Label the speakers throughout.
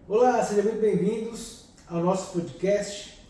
Speaker 1: Olá, sejam muito bem-vindos ao nosso podcast.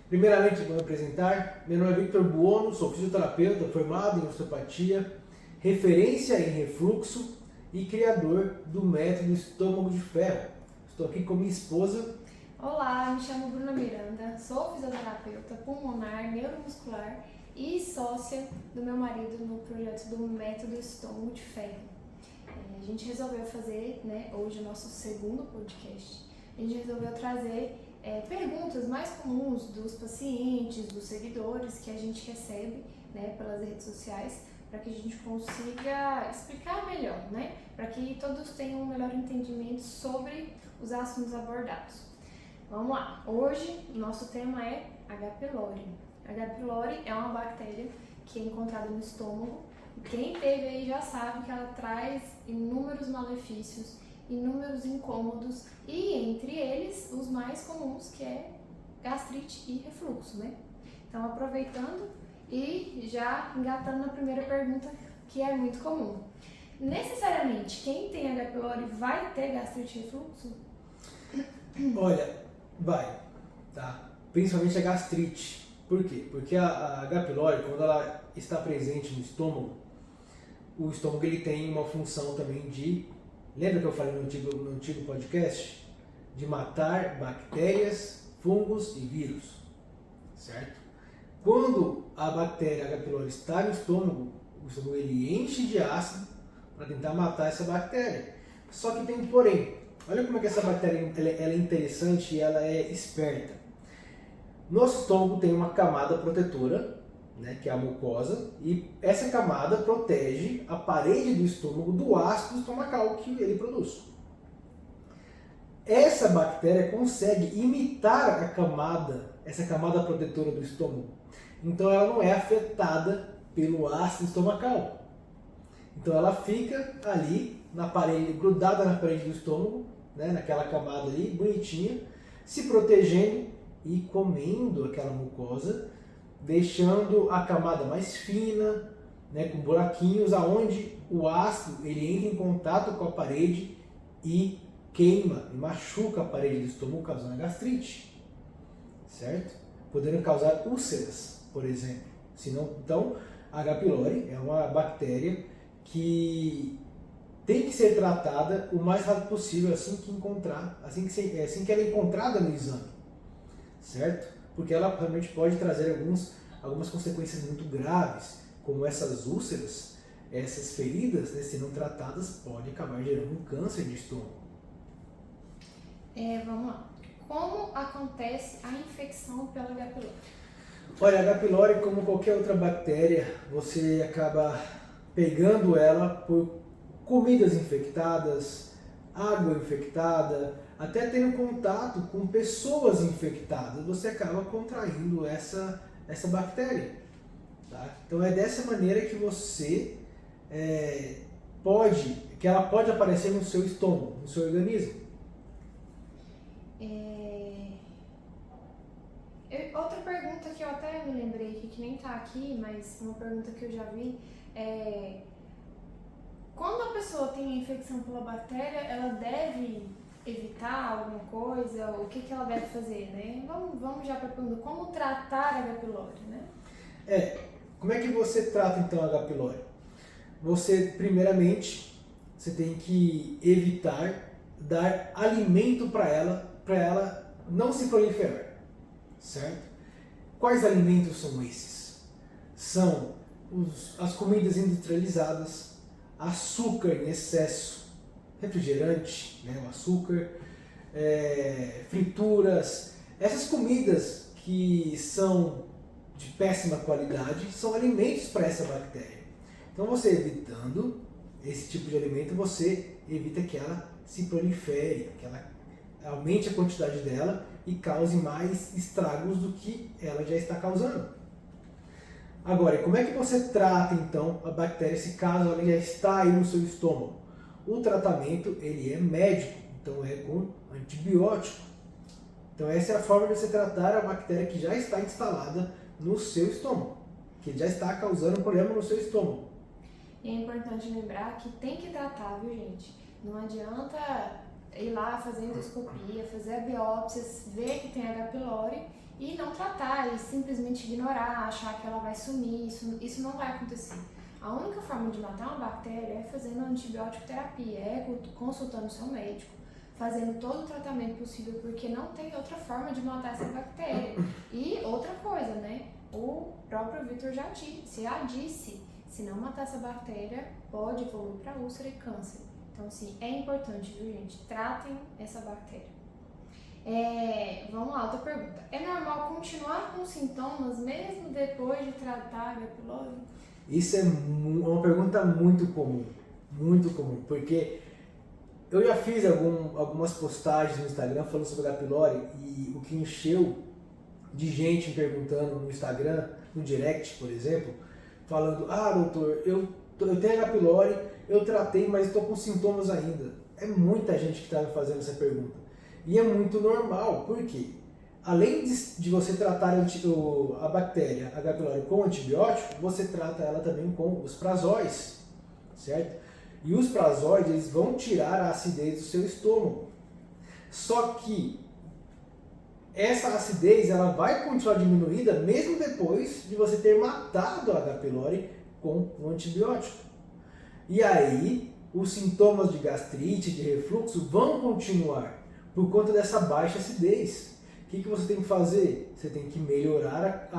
Speaker 1: Primeiramente, vou me apresentar. Meu nome é Victor Buono, sou fisioterapeuta formado em osteopatia, referência em refluxo e criador do método Estômago de Ferro. Estou aqui com minha esposa.
Speaker 2: Olá, me chamo Bruna Miranda, sou fisioterapeuta pulmonar, neuromuscular e sócia do meu marido no projeto do método Estômago de Ferro. A gente resolveu fazer, hoje o nosso segundo podcast. A gente resolveu trazer perguntas mais comuns dos pacientes, dos seguidores que a gente recebe pelas redes sociais, para que a gente consiga explicar melhor, para que todos tenham um melhor entendimento sobre os assuntos abordados. Vamos lá, hoje o nosso tema é H. pylori. H. pylori é uma bactéria que é encontrada no estômago. Quem teve aí já sabe que ela traz inúmeros malefícios, inúmeros incômodos e entre eles os mais comuns, que é gastrite e refluxo, Então, aproveitando e já engatando na primeira pergunta, que é muito comum. Necessariamente quem tem H. pylori vai ter gastrite e refluxo?
Speaker 1: Olha, vai, tá? Principalmente a gastrite. Por quê? Porque a H. pylori, quando ela está presente no estômago, o estômago ele tem uma função também de, lembra que eu falei no antigo podcast? De matar bactérias, fungos e vírus, certo? Quando a bactéria H. pylori está no estômago, o estômago ele enche de ácido para tentar matar essa bactéria. Só que tem um porém. Olha como é que essa bactéria ela é interessante e ela é esperta. Nosso estômago tem uma camada protetora, que é a mucosa, e essa camada protege a parede do estômago do ácido estomacal que ele produz. Essa bactéria consegue imitar essa camada protetora do estômago. Então ela não é afetada pelo ácido estomacal. Então ela fica ali na parede, grudada na parede do estômago, naquela camada ali, bonitinha, se protegendo e comendo aquela mucosa, deixando a camada mais fina, com buraquinhos aonde o ácido ele entra em contato com a parede e queima e machuca a parede do estômago, causando gastrite, certo? Podendo causar úlceras, por exemplo. Então, a H. pylori é uma bactéria que tem que ser tratada o mais rápido possível assim que ela é encontrada no exame, certo? Porque ela realmente pode trazer algumas consequências muito graves, como essas úlceras, essas feridas, se não tratadas, podem acabar gerando um câncer de estômago.
Speaker 2: Vamos lá. Como acontece a infecção pela H. pylori?
Speaker 1: Olha, a H. pylori, como qualquer outra bactéria, você acaba pegando ela por comidas infectadas, água infectada, até tendo contato com pessoas infectadas, você acaba contraindo essa bactéria. Tá? Então é dessa maneira que que ela pode aparecer no seu estômago, no seu organismo.
Speaker 2: Outra pergunta que eu até me lembrei que nem tá aqui, mas uma pergunta que eu já vi é: quando a pessoa tem a infecção pela bactéria, ela deve evitar alguma coisa? O que ela deve fazer, Vamos já para a pergunta: como tratar a H. pylori,
Speaker 1: Como é que você trata então a H. pylori? Primeiramente, você tem que evitar dar alimento para ela não se proliferar, certo? Quais alimentos são esses? São as comidas industrializadas, açúcar em excesso, refrigerante, o açúcar, frituras, essas comidas que são de péssima qualidade são alimentos para essa bactéria. Então você evitando esse tipo de alimento, você evita que ela se prolifere, que ela aumente a quantidade dela e cause mais estragos do que ela já está causando. Agora, como é que você trata então a bactéria se caso ela já está aí no seu estômago? O tratamento ele é médico, então é com antibiótico. Então essa é a forma de você tratar a bactéria que já está instalada no seu estômago, que já está causando um problema no seu estômago.
Speaker 2: E é importante lembrar que tem que tratar, viu, gente? Não adianta ir lá fazer endoscopia, fazer a biópsia, ver que tem H. pylori e não tratar, e simplesmente ignorar, achar que ela vai sumir, isso não vai acontecer. A única forma de matar uma bactéria é fazendo antibiótico terapia, é consultando o seu médico, fazendo todo o tratamento possível, porque não tem outra forma de matar essa bactéria. E outra coisa, né? O próprio Vitor já disse, se não matar essa bactéria, pode evoluir para úlcera e câncer. Então, assim, é importante, viu, gente? Tratem essa bactéria. Vamos lá, outra pergunta. É normal continuar com sintomas mesmo depois de tratar H. pylori?
Speaker 1: Isso é uma pergunta muito comum, porque eu já fiz algumas postagens no Instagram falando sobre H. pylori e o que encheu de gente me perguntando no Instagram, no direct, por exemplo, falando, doutor, eu tenho H. pylori, eu tratei, mas estou com sintomas ainda. É muita gente que está me fazendo essa pergunta. E é muito normal, por quê? Além de você tratar a bactéria H. pylori com antibiótico, você trata ela também com os prazóis, certo? E os prazóis, eles vão tirar a acidez do seu estômago. Só que essa acidez ela vai continuar diminuída mesmo depois de você ter matado a H. pylori com o antibiótico. E aí, os sintomas de gastrite, de refluxo vão continuar por conta dessa baixa acidez. O que você tem que fazer? Você tem que melhorar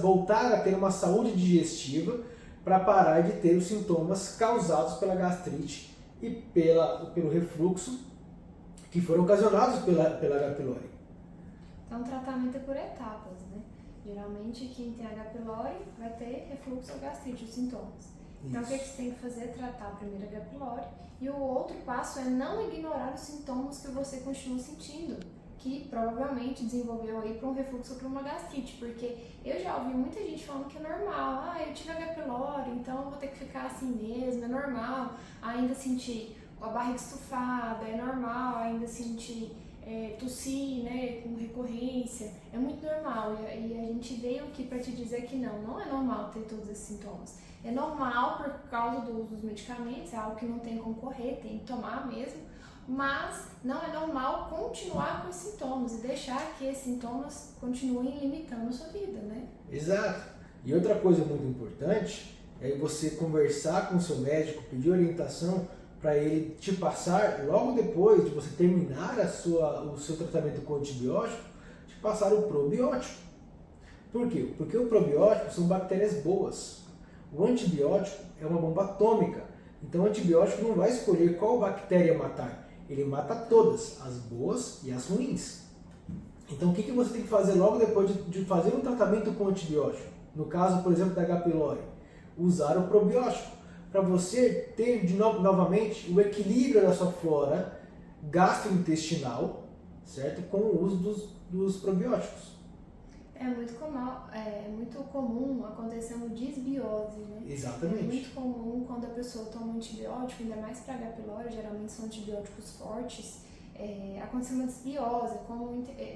Speaker 1: voltar a ter uma saúde digestiva para parar de ter os sintomas causados pela gastrite e pelo refluxo que foram ocasionados pela H. pylori.
Speaker 2: Então, o tratamento é por etapas, né? Geralmente, quem tem H. pylori vai ter refluxo ou gastrite, os sintomas. Então, o que você tem que fazer é tratar primeiro H. pylori e o outro passo é não ignorar os sintomas que você continua sentindo, que provavelmente desenvolveu aí para um refluxo ou para uma gastrite, porque eu já ouvi muita gente falando que é normal, eu tive H. pylori, então eu vou ter que ficar assim mesmo, é normal ainda sentir a barriga estufada, é normal ainda sentir tossir, né, com recorrência, é muito normal e a gente veio aqui para te dizer que não é normal ter todos esses sintomas. É normal por causa do uso dos medicamentos, é algo que não tem como correr, tem que tomar mesmo, mas não é normal continuar com os sintomas e deixar que esses sintomas continuem limitando a sua vida, né?
Speaker 1: Exato. E outra coisa muito importante é você conversar com o seu médico, pedir orientação para ele te passar, logo depois de você terminar o seu tratamento com antibiótico, te passar o probiótico. Por quê? Porque o probiótico são bactérias boas. O antibiótico é uma bomba atômica. Então o antibiótico não vai escolher qual bactéria matar. Ele mata todas, as boas e as ruins. Então o que você tem que fazer logo depois de fazer um tratamento com antibiótico? No caso, por exemplo, da H. pylori, usar o probiótico. Para você ter novamente o equilíbrio da sua flora gastrointestinal, certo? Com o uso dos probióticos.
Speaker 2: É muito comum acontecer uma desbiose, né?
Speaker 1: Exatamente.
Speaker 2: É muito comum quando a pessoa toma um antibiótico, ainda mais para H. pylori, geralmente são antibióticos fortes, acontecer uma desbiose.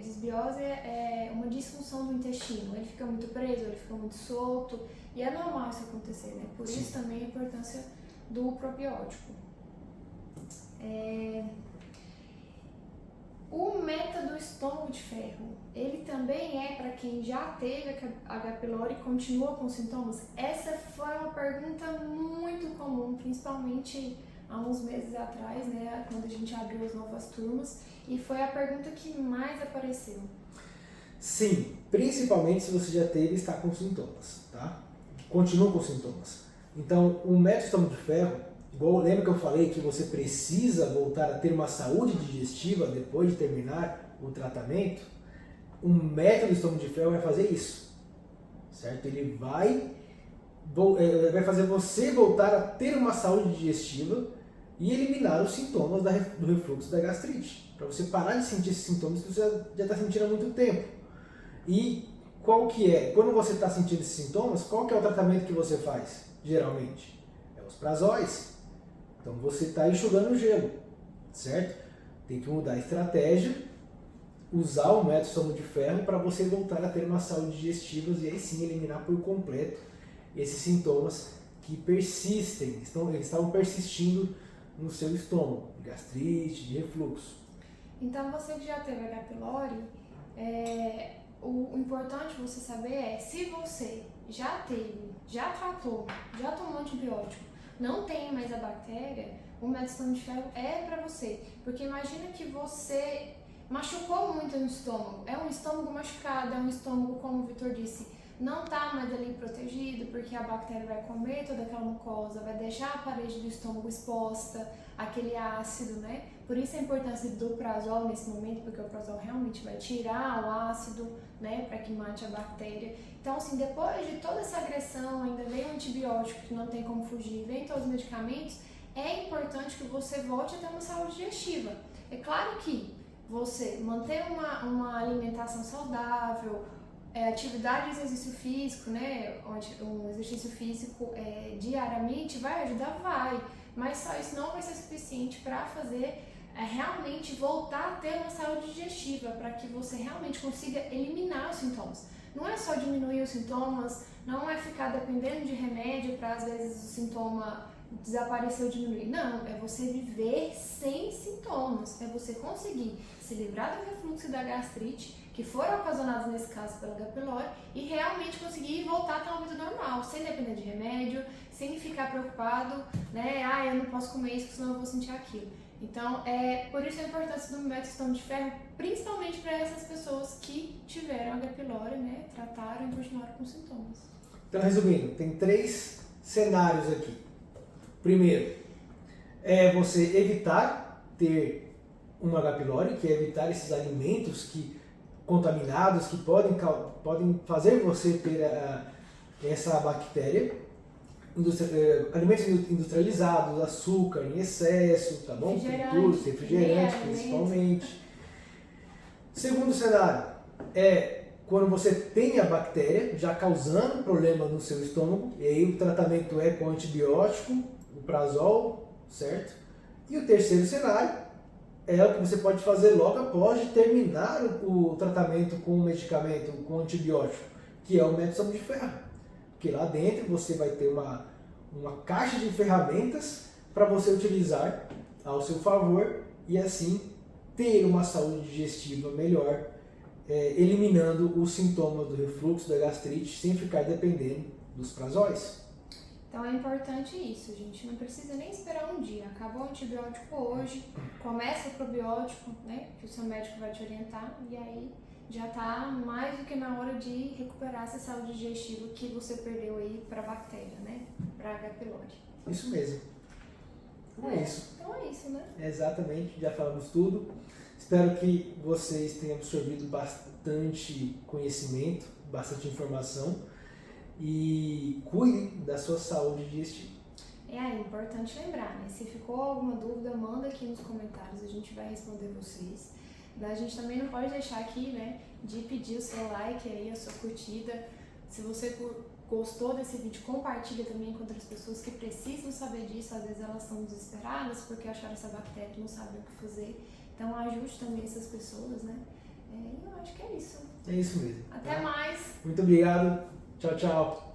Speaker 2: Desbiose é uma disfunção do intestino, ele fica muito preso, ele fica muito solto, e é normal isso acontecer, né? Por isso também a importância do probiótico. O método estômago de ferro, ele também é para quem já teve H. pylori e continua com sintomas? Essa foi uma pergunta muito comum, principalmente há uns meses atrás, né, quando a gente abriu as novas turmas, e foi a pergunta que mais apareceu.
Speaker 1: Sim, principalmente se você já teve e está com sintomas, tá? Continua com sintomas. Então, o método estômago de ferro, lembra que eu falei que você precisa voltar a ter uma saúde digestiva depois de terminar o tratamento? O método estômago de ferro vai fazer isso, certo? Ele vai fazer você voltar a ter uma saúde digestiva e eliminar os sintomas do refluxo da gastrite, para você parar de sentir esses sintomas que você já está sentindo há muito tempo. E qual que é? Quando você está sentindo esses sintomas, qual que é o tratamento que você faz, geralmente? É os prazóis. Então você está enxugando o gelo, certo? Tem que mudar a estratégia, usar o método estômago de ferro para você voltar a ter uma saúde digestiva e aí sim eliminar por completo esses sintomas que persistem, eles estavam persistindo no seu estômago, de gastrite, de refluxo.
Speaker 2: Então, você que já teve H. pylori, o importante você saber é, se você já teve, já tratou, já tomou antibiótico, não tem mais a bactéria, o método Estômago de Ferro é para você. Porque imagina que você machucou muito no estômago, é um estômago machucado, é um estômago, como o Vitor disse, não está mais ali protegido, porque a bactéria vai comer toda aquela mucosa, vai deixar a parede do estômago exposta, aquele ácido, né? Por isso a importância do prazol nesse momento, porque o prazol realmente vai tirar o ácido, né, para que mate a bactéria. Então, assim, depois de toda essa agressão, ainda vem o antibiótico que não tem como fugir, vem todos os medicamentos, é importante que você volte a ter uma saúde digestiva. É claro que você manter uma alimentação saudável, atividade de exercício físico, né, um exercício físico diariamente vai ajudar, vai, mas só isso não vai ser suficiente para fazer realmente voltar a ter uma saúde digestiva, para que você realmente consiga eliminar os sintomas. Não é só diminuir os sintomas, não é ficar dependendo de remédio para às vezes o sintoma desaparecer ou diminuir. Não, é você viver sem sintomas, é você conseguir se livrar do refluxo e da gastrite, que foram ocasionados nesse caso pela H. pylori, e realmente conseguir voltar a ter uma vida normal, sem depender de remédio, sem ficar preocupado, né? Eu não posso comer isso, senão eu vou sentir aquilo. Então, por isso a importância do método Estômago de Ferro, principalmente para essas pessoas que tiveram H. pylori, né? Trataram e continuaram com sintomas.
Speaker 1: Então, resumindo, tem 3 cenários aqui. Primeiro, é você evitar ter um H. pylori, que é evitar esses alimentos contaminados que podem fazer você ter essa bactéria. Alimentos industrializados, açúcar em excesso, tá bom? Refrigerante principalmente. Segundo cenário é quando você tem a bactéria já causando problema no seu estômago, e aí o tratamento é com antibiótico, o prazol, certo? E o terceiro cenário é o que você pode fazer logo após de terminar o tratamento com o medicamento, com o antibiótico, que é o método Estômago de Ferro. Porque lá dentro você vai ter uma caixa de ferramentas para você utilizar ao seu favor e assim ter uma saúde digestiva melhor, eliminando os sintomas do refluxo, da gastrite, sem ficar dependendo dos prazóis.
Speaker 2: Então é importante isso, gente. Não precisa nem esperar um dia. Acabou o antibiótico hoje, começa o probiótico, né? Que o seu médico vai te orientar, e aí já está mais do que na hora de recuperar essa saúde digestiva que você perdeu aí para a bactéria, né? Para H. pylori.
Speaker 1: Isso mesmo. Então é isso.
Speaker 2: Então é isso, né?
Speaker 1: Exatamente, já falamos tudo. Espero que vocês tenham absorvido bastante conhecimento, bastante informação e cuidem da sua saúde digestiva.
Speaker 2: É importante lembrar, né? Se ficou alguma dúvida, manda aqui nos comentários, a gente vai responder vocês. A gente também não pode deixar aqui, né, de pedir o seu like aí, a sua curtida. Se você gostou desse vídeo, compartilha também com outras pessoas que precisam saber disso. Às vezes elas estão desesperadas porque acharam essa bactéria e não sabem o que fazer. Então ajude também essas pessoas, né? E eu acho que é isso.
Speaker 1: É isso mesmo.
Speaker 2: Até mais!
Speaker 1: Muito obrigado. Tchau, tchau.